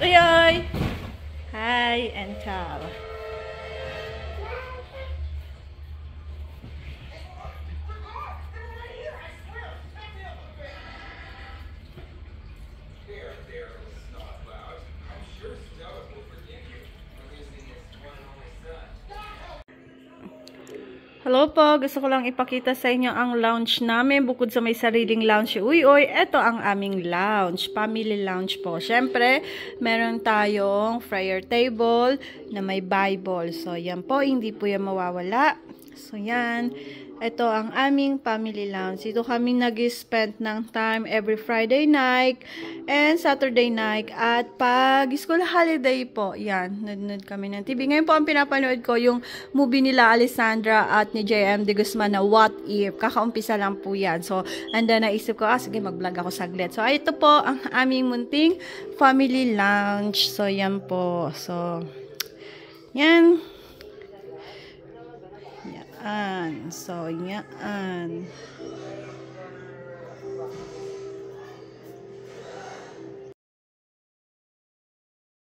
Uy, oy! Hi and ciao. Hello po, gusto ko lang ipakita sa inyo ang lounge namin. Bukod sa may sariling lounge, uy, ito ang aming lounge. Family lounge po. Siyempre, meron tayong prayer table na may Bible. So, yan po, hindi po yan mawawala. So, yan. Ito ang aming family lounge. Dito kami nag-spend ng time every Friday night and Saturday night. At pag school holiday po, yan, nanonood kami ng TV. Ngayon po ang pinapanood ko yung movie nila Alessandra at ni JM De Guzman na What If. Kakaumpisa lang po yan. So, andan naisip ko, sige, mag-vlog ako saglit. So, ito po ang aming munting family lounge. So, yan po. So, yan. Yan. So, yan.